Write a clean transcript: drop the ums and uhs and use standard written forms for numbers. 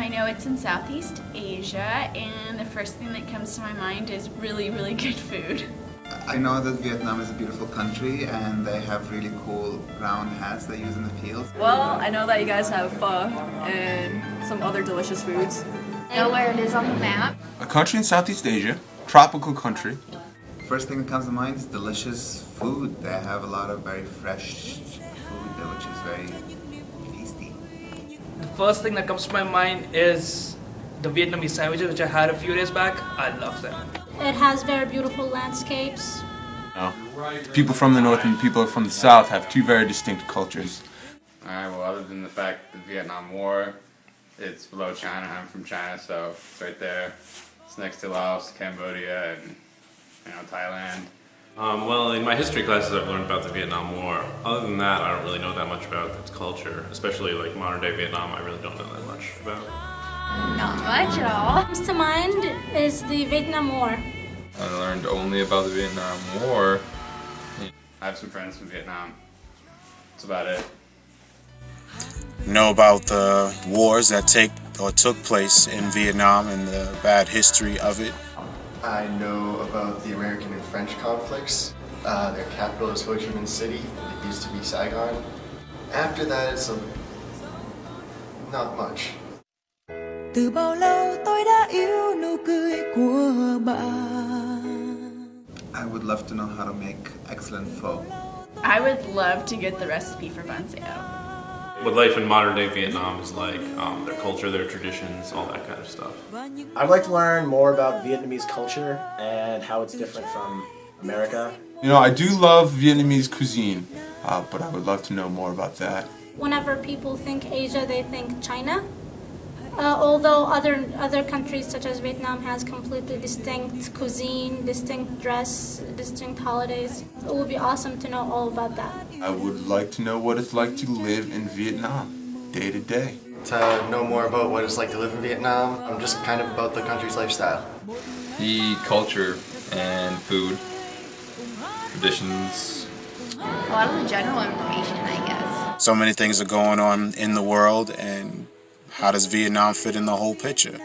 I know it's in Southeast Asia, and the first thing that comes to my mind is really, really good food. I know that Vietnam is a beautiful country and they have really cool round hats they use in the fields. Well, I know that you guys have pho and some other delicious foods. I know where it is on the map. A country in Southeast Asia, tropical country. First thing that comes to mind is delicious food. They have a lot of very fresh food there, which is very tasty. The first thing that comes to my mind is the Vietnamese sandwiches, which I had a few days back. I love them. It has very beautiful landscapes. People from the north and people from the south have two very distinct cultures. Alright, well, other than the fact that the Vietnam War, it's below China. I'm from China, so it's right there. It's next to Laos, Cambodia, and Thailand. Well, in my history classes I've learned about the Vietnam War. Other than that, I don't really know that much about its culture, especially like modern day Vietnam. I really don't know that much about. Not much at all. What comes to mind is the Vietnam War. I learned only about the Vietnam War. I have some friends from Vietnam. That's about it. Know about the wars that took place in Vietnam and the bad history of it. I know about the American and French conflicts. Their capital is Ho Chi Minh City. It used to be Saigon. After that, it's not much. Từ bao lâu tôi đã yêu nụ cười của bạn. I would love to know how to make excellent pho. I would love to get the recipe for bánh xèo. What life in modern day Vietnam is like, their culture, their traditions, all that kind of stuff. I'd like to learn more about Vietnamese culture and how it's different from America. You know, I do love Vietnamese cuisine, but I would love to know more about that. Whenever people think Asia, they think China. Although other countries such as Vietnam has completely distinct cuisine, distinct dress, distinct holidays. It would be awesome to know all about that. I would like to know what it's like to live in Vietnam, day to day. To know more about what it's like to live in Vietnam, I'm just kind of about the country's lifestyle. The culture and food, traditions. A lot of the general information, I guess. So many things are going on in the world, and how does Vietnam fit in the whole picture?